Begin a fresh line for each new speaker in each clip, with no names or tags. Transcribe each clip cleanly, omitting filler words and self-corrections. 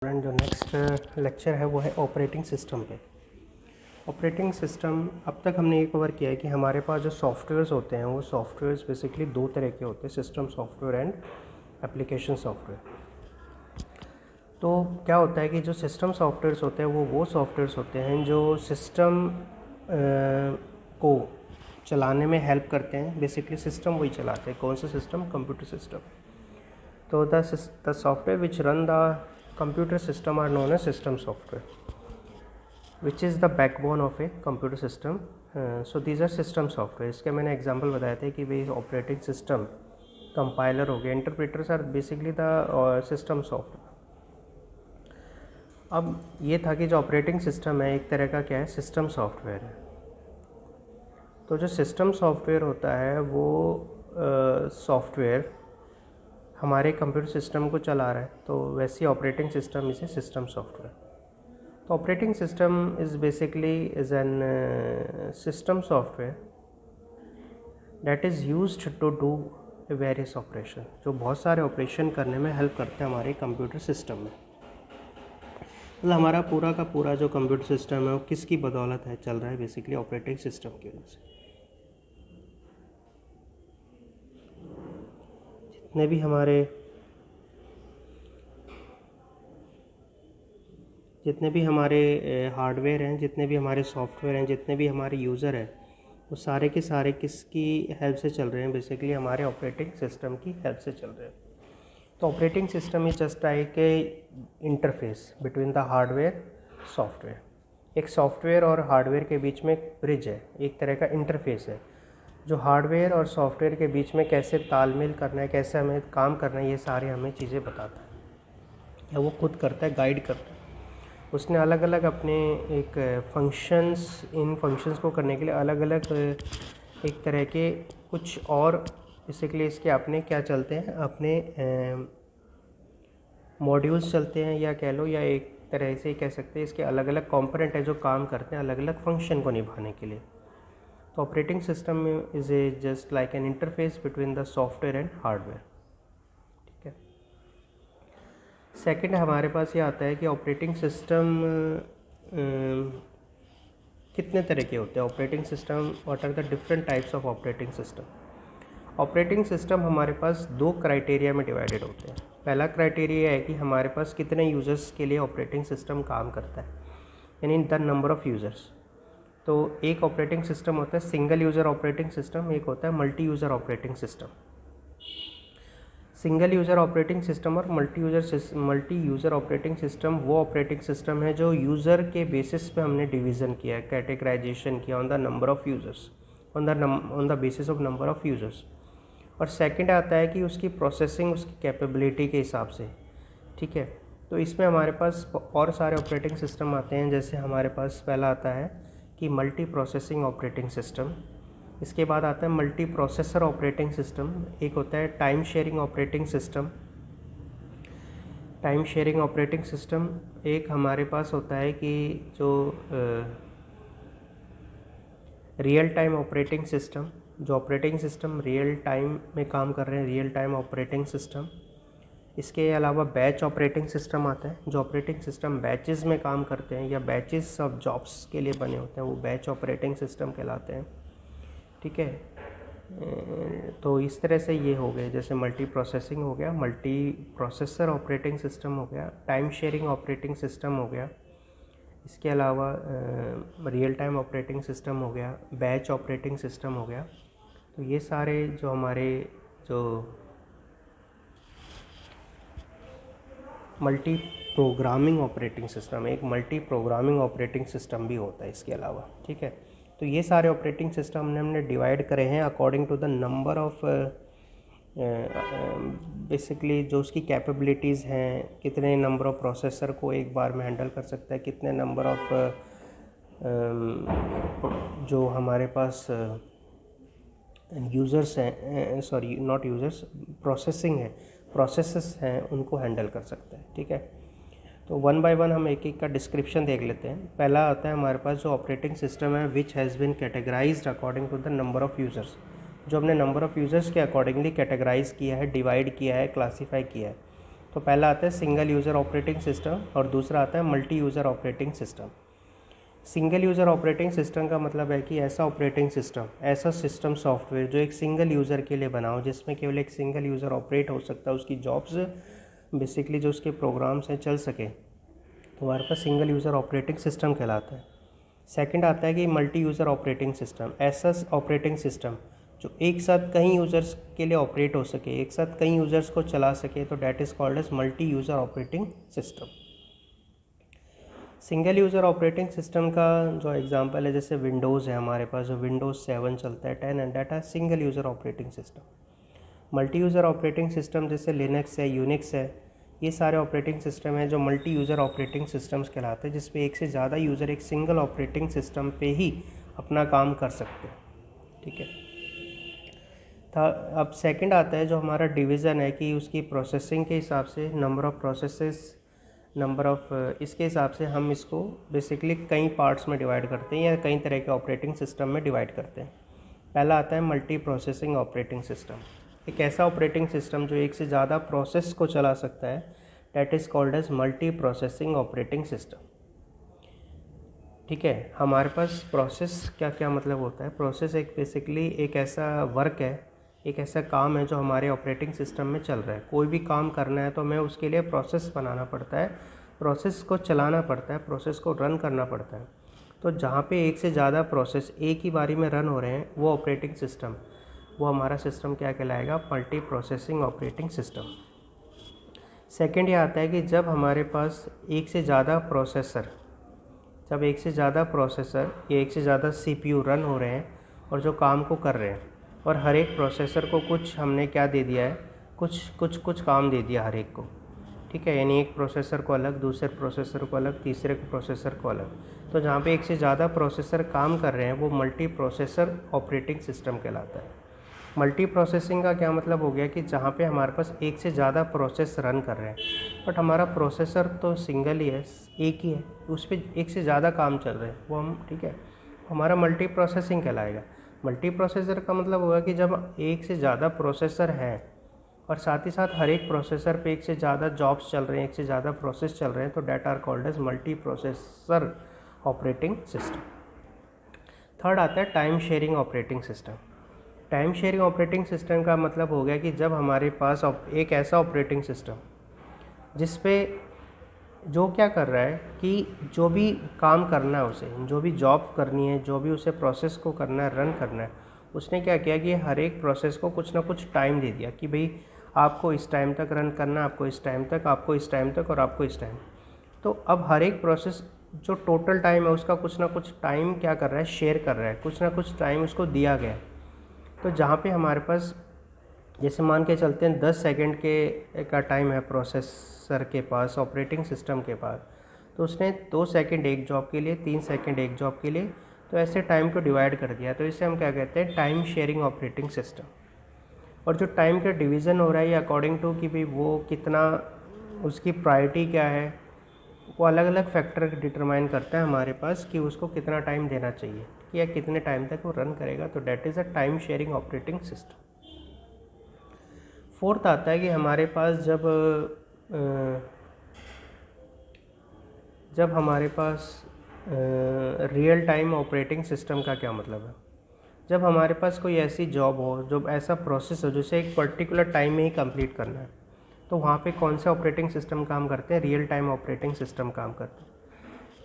Student जो next lecture है वो है ऑपरेटिंग सिस्टम पे। ऑपरेटिंग सिस्टम अब तक हमने ये कवर किया है कि हमारे पास जो सॉफ्टवेयर्स होते हैं वो सॉफ्टवेयर्स बेसिकली दो तरह के होते हैं, system software and application software. तो क्या होता है कि जो सिस्टम सॉफ्टवेयर्स होते हैं वो सॉफ्टवेयर्स होते हैं जो सिस्टम को चलाने में हेल्प करते हैं। बेसिकली सिस्टम वही चलाते हैं। कौन सा सिस्टम? Computer system. तो the software which run the computer system are known as system software, which is the backbone of a computer system. So these are system software. इसके मैंने एग्जांपल बताए थे कि भाई ऑपरेटिंग सिस्टम, कंपाइलर हो गया, interpreters are basically the system software. अब ये था कि जो ऑपरेटिंग सिस्टम है एक तरह का क्या है, सिस्टम सॉफ्टवेयर है। तो जो सिस्टम सॉफ्टवेयर होता है वो सॉफ्टवेयर हमारे कंप्यूटर सिस्टम को चला रहा है, तो वैसे ऑपरेटिंग सिस्टम इसे सिस्टम सॉफ्टवेयर। तो operating system is basically is an system software that is used to do various operation, जो बहुत सारे ऑपरेशन करने में हेल्प करते हैं हमारे कंप्यूटर सिस्टम में। मतलब हमारा पूरा का पूरा जो कंप्यूटर सिस्टम है वो किसकी बदौलत है चल रहा है? बेसिकली ऑपरेटिंग सिस्टम की वजह से। जितने भी हमारे हार्डवेयर हैं, जितने भी हमारे सॉफ्टवेयर हैं, जितने भी हमारे यूज़र हैं, वो सारे के सारे किसकी हेल्प से चल रहे हैं? बेसिकली हमारे ऑपरेटिंग सिस्टम की हेल्प से चल रहे हैं। तो operating system is just like a interface between the hardware software. एक सॉफ्टवेयर और हार्डवेयर के बीच में एक ब्रिज है, एक तरह का इंटरफेस है जो हार्डवेयर और सॉफ्टवेयर के बीच में कैसे तालमेल करना है, कैसे हमें काम करना है, ये सारे हमें चीज़ें बताता है या वो खुद करता है, गाइड करता है। उसने अलग अलग अपने एक इन फंक्शंस को करने के लिए अलग अलग एक तरह के कुछ और बेसिकली इसके अपने क्या चलते हैं, अपने मॉड्यूल्स चलते हैं, या कह लो, या एक तरह से कह सकते हैं इसके अलग अलग कंपोनेंट है जो काम करते हैं अलग अलग फंक्शन को निभाने के लिए। तो operating system is a just like an interface between the software and hardware. ठीक है। सेकंड हमारे पास ये आता है कि ऑपरेटिंग सिस्टम कितने तरह के होते हैं। Operating system, what are the different types of operating system. Operating system हमारे पास दो क्राइटेरिया में डिवाइडेड होते हैं। पहला क्राइटेरिया है कि हमारे पास कितने यूज़र्स के लिए ऑपरेटिंग सिस्टम काम करता है, यानी द नंबर ऑफ़ यूज़र्स। तो एक ऑपरेटिंग सिस्टम होता है सिंगल यूज़र ऑपरेटिंग सिस्टम, एक होता है multi user operating system. Single user operating system और मल्टी यूज़र ऑपरेटिंग सिस्टम वो ऑपरेटिंग सिस्टम है जो यूज़र के बेसिस पे हमने डिवीज़न किया है, कैटेगराइजेशन किया on the number of users, on the basis of number of users. और सेकंड आता है कि उसकी प्रोसेसिंग उसकी कैपेबिलिटी के हिसाब से। ठीक है। तो इसमें हमारे पास और सारे ऑपरेटिंग सिस्टम आते हैं। जैसे हमारे पास पहला आता है कि मल्टी प्रोसेसिंग ऑपरेटिंग सिस्टम, इसके बाद आता है मल्टी प्रोसेसर ऑपरेटिंग सिस्टम, एक होता है time sharing operating system. Time sharing operating system एक हमारे पास होता है कि जो रियल टाइम ऑपरेटिंग सिस्टम, जो ऑपरेटिंग सिस्टम रियल टाइम में काम कर रहे हैं, रियल टाइम ऑपरेटिंग सिस्टम। इसके अलावा बैच ऑपरेटिंग सिस्टम आता है, जो ऑपरेटिंग सिस्टम बैचेस में काम करते हैं या बैचेस ऑफ जॉब्स के लिए बने होते हैं, वो बैच ऑपरेटिंग सिस्टम कहलाते हैं। ठीक है। तो इस तरह से ये हो गए, जैसे मल्टी प्रोसेसिंग हो गया, मल्टी प्रोसेसर ऑपरेटिंग सिस्टम हो गया, टाइम शेयरिंग ऑपरेटिंग सिस्टम हो गया, इसके अलावा रियल टाइम ऑपरेटिंग सिस्टम हो गया, बैच ऑपरेटिंग सिस्टम हो गया। तो ये सारे जो हमारे जो मल्टी प्रोग्रामिंग ऑपरेटिंग सिस्टम, एक मल्टी प्रोग्रामिंग ऑपरेटिंग सिस्टम भी होता है इसके अलावा। ठीक है। तो ये सारे ऑपरेटिंग सिस्टम हमने डिवाइड करे हैं according to the number of basically जो उसकी कैपेबिलिटीज़ हैं, कितने नंबर ऑफ़ प्रोसेसर को एक बार में हैंडल कर सकता है, कितने नंबर ऑफ़ जो हमारे पास यूज़र्स हैं, सॉरी नॉट यूज़र्स, प्रोसेसेस हैं, उनको हैंडल कर सकता है। ठीक है। तो वन बाय वन हम एक एक का डिस्क्रिप्शन देख लेते हैं। पहला आता है हमारे पास जो ऑपरेटिंग सिस्टम है which has been categorized according to the number of users, जो हमने नंबर ऑफ़ यूज़र्स के अकॉर्डिंगली कैटेगराइज किया है, डिवाइड किया है, क्लासीफाई किया है। तो पहला आता है सिंगल यूज़र ऑपरेटिंग सिस्टम और दूसरा आता है multi user operating system. Single user operating system का मतलब है कि ऐसा ऑपरेटिंग सिस्टम, ऐसा सिस्टम सॉफ्टवेयर जो एक सिंगल यूज़र के लिए बना हो, जिसमें केवल एक सिंगल यूज़र ऑपरेट हो सकता है, उसकी जॉब्स बेसिकली जो उसके प्रोग्राम्स हैं चल सके, तो हमारे पास सिंगल यूज़र ऑपरेटिंग सिस्टम कहलाता है। सेकंड आता है कि मल्टी यूज़र ऑपरेटिंग सिस्टम, ऐसा ऑपरेटिंग सिस्टम जो एक साथ कई यूज़र्स के लिए ऑपरेट हो सके, एक साथ कई यूज़र्स को चला सके, तो that is called as multi user operating system. Single user operating system का जो एग्जांपल है, जैसे विंडोज़ है हमारे पास, जो विंडोज़ 7 चलता है 10 and data single user operating system. Multi user operating system जैसे लिनक्स है, यूनिक्स है, ये सारे ऑपरेटिंग सिस्टम हैं जो मल्टी यूज़र ऑपरेटिंग सिस्टम्स कहलाते हैं, जिसपे एक से ज़्यादा यूज़र एक सिंगल ऑपरेटिंग सिस्टम पे ही अपना काम कर सकते हैं। ठीक है, था। अब सेकंड आता है जो हमारा डिवीज़न है कि उसकी प्रोसेसिंग के हिसाब से, number of processes, number of, इसके हिसाब से हम इसको बेसिकली कई पार्ट्स में डिवाइड करते हैं या कई तरह के ऑपरेटिंग सिस्टम में डिवाइड करते हैं। पहला आता है मल्टी प्रोसेसिंग ऑपरेटिंग सिस्टम, एक ऐसा ऑपरेटिंग सिस्टम जो एक से ज़्यादा प्रोसेस को चला सकता है, that is called as multi processing operating system. ठीक है, हमारे पास प्रोसेस क्या क्या मतलब होता है। प्रोसेस एक बेसिकली एक ऐसा वर्क है, एक ऐसा काम है जो हमारे ऑपरेटिंग सिस्टम में चल रहा है। कोई भी काम करना है तो हमें उसके लिए प्रोसेस बनाना पड़ता है, प्रोसेस को चलाना पड़ता है, प्रोसेस को रन करना पड़ता है। तो जहाँ पे एक से ज़्यादा प्रोसेस एक ही बारी में रन हो रहे हैं, वो ऑपरेटिंग सिस्टम, वो हमारा सिस्टम क्या कहलाएगा, multi processing operating system. Second ये आता है कि जब हमारे पास एक से ज़्यादा प्रोसेसर या एक से ज़्यादा CPU रन हो रहे हैं और जो काम को कर रहे हैं, और हर एक प्रोसेसर को कुछ हमने क्या दे दिया है, कुछ काम दे दिया हर एक को। ठीक है, यानी एक प्रोसेसर को अलग, दूसरे प्रोसेसर को अलग, तीसरे प्रोसेसर को अलग। तो जहाँ पे एक से ज़्यादा प्रोसेसर काम कर रहे हैं वो मल्टी प्रोसेसर ऑपरेटिंग सिस्टम कहलाता है। मल्टी प्रोसेसिंग का क्या मतलब हो गया कि जहाँ पे हमारे पास एक से ज़्यादा प्रोसेस रन कर रहे हैं, बट हमारा प्रोसेसर तो सिंगल ही है, एक ही है, उस पर एक से ज़्यादा काम चल रहे हैं, वो हम, ठीक है, हमारा मल्टी प्रोसेसिंग कहलाएगा। मल्टी प्रोसेसर का मतलब होगा कि जब एक से ज़्यादा प्रोसेसर है और साथ ही साथ हर एक प्रोसेसर पे एक से ज़्यादा जॉब्स चल रहे हैं, एक से ज़्यादा प्रोसेस चल रहे हैं, तो that are called as multi processor operating system. Third आता है time sharing operating system. Time sharing operating system का मतलब हो गया कि जब हमारे पास एक ऐसा ऑपरेटिंग सिस्टम जिस पे जो क्या कर रहा है कि जो भी काम करना है उसे, जो भी जॉब करनी है, जो भी उसे प्रोसेस को करना है, रन करना है, उसने क्या किया कि हर एक प्रोसेस को कुछ ना कुछ टाइम दे दिया कि भाई आपको इस टाइम तक रन करना है, आपको इस टाइम तक, आपको इस टाइम तक और आपको इस टाइम। तो अब हर एक प्रोसेस जो टोटल टाइम है उसका कुछ ना कुछ टाइम क्या कर रहा है, शेयर कर रहा है, कुछ ना कुछ टाइम उसको दिया गया है। तो जहाँ पे हमारे पास जैसे मान के चलते हैं 10 सेकंड के का टाइम है प्रोसेसर के पास, ऑपरेटिंग सिस्टम के पास, तो उसने 2 सेकंड एक जॉब के लिए, 3 सेकंड एक जॉब के लिए, तो ऐसे टाइम को डिवाइड कर दिया। तो इसे हम क्या कहते हैं, टाइम शेयरिंग ऑपरेटिंग सिस्टम। और जो टाइम का डिवीज़न हो रहा है ये अकॉर्डिंग टू कि भाई वो कितना, उसकी प्रायोरिटी क्या है, वो अलग अलग फैक्टर डिटरमाइन करता है हमारे पास कि उसको कितना टाइम देना चाहिए या कितने टाइम तक वो रन करेगा। तो that is a time sharing operating system. Fourth आता है कि हमारे पास जब हमारे पास रियल टाइम ऑपरेटिंग सिस्टम का क्या मतलब है, जब हमारे पास कोई ऐसी जॉब हो, जो ऐसा प्रोसेस हो जिसे एक पर्टिकुलर टाइम में ही कंप्लीट करना है, तो वहाँ पे कौन से ऑपरेटिंग सिस्टम काम करते हैं, रियल टाइम ऑपरेटिंग सिस्टम काम करते हैं।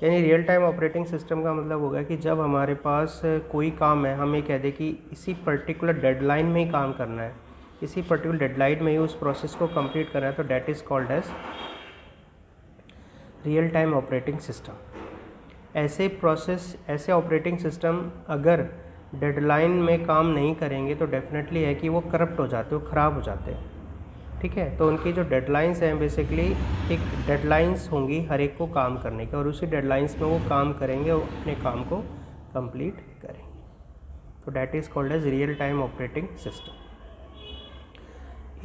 यानी रियल टाइम ऑपरेटिंग सिस्टम का मतलब होगा कि जब हमारे पास कोई काम है, हम ये कह दें कि इसी पर्टिकुलर डेडलाइन में ही काम करना है, इसी पर्टिकुलर डेडलाइन में ही उस प्रोसेस को कंप्लीट करना है, तो that is called as real time operating system. ऐसे ऑपरेटिंग सिस्टम अगर डेडलाइन में काम नहीं करेंगे तो डेफिनेटली है कि वो करप्ट हो जाते हैं, वो ख़राब हो जाते हैं। ठीक है, तो उनकी जो डेडलाइंस हैं बेसिकली एक डेडलाइंस होंगी हर एक को काम करने की, और उसी डेडलाइंस में वो काम करेंगे और अपने काम को कंप्लीट करेंगे। तो that is called as real time operating system.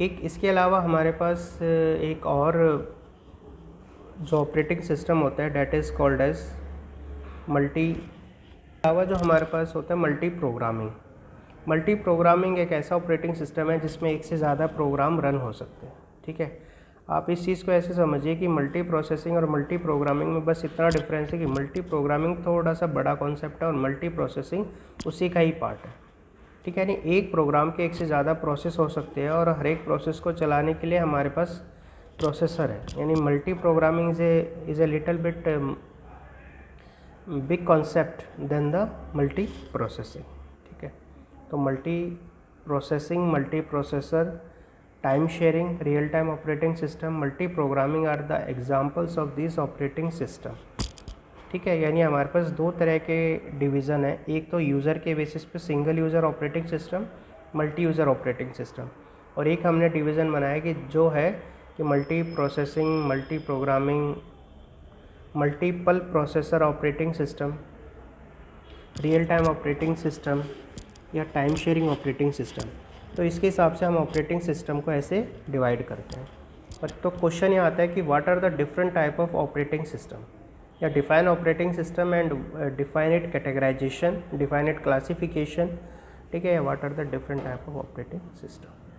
एक इसके अलावा हमारे पास एक और जो ऑपरेटिंग सिस्टम होता है डैट इज़ कॉल्ड एज अलावा जो हमारे पास होता है मल्टी प्रोग्रामिंग। मल्टी प्रोग्रामिंग एक ऐसा ऑपरेटिंग सिस्टम है जिसमें एक से ज़्यादा प्रोग्राम रन हो सकते हैं। ठीक है, आप इस चीज़ को ऐसे समझिए कि मल्टी प्रोसेसिंग और मल्टी प्रोग्रामिंग में बस इतना डिफरेंस है कि मल्टी प्रोग्रामिंग थोड़ा सा बड़ा कॉन्सेप्ट है और मल्टी प्रोसेसिंग उसी का ही पार्ट है। ठीक है, यानी एक प्रोग्राम के एक से ज़्यादा प्रोसेस हो सकते हैं और हर एक प्रोसेस को चलाने के लिए हमारे पास प्रोसेसर है। यानी multi programming is a little bit big concept then the multi processing. ठीक है, तो multi processing, multi processor, time sharing, real time operating system, multi programming are the examples of this operating system. ठीक है, यानी हमारे पास दो तरह के डिवीज़न है, एक तो यूज़र के बेसिस पे single user operating system, multi user operating system, और एक हमने डिवीज़न बनाया कि जो है कि multi processing, multi programming, multiple processor operating system, real time operating system या टाइम शेयरिंग ऑपरेटिंग सिस्टम। तो इसके हिसाब से हम ऑपरेटिंग सिस्टम को ऐसे डिवाइड करते हैं। पर तो क्वेश्चन ये आता है कि what are the different type of operating system, या define operating system and define it categorization, define it classification. ठीक है, what are the different type of operating system.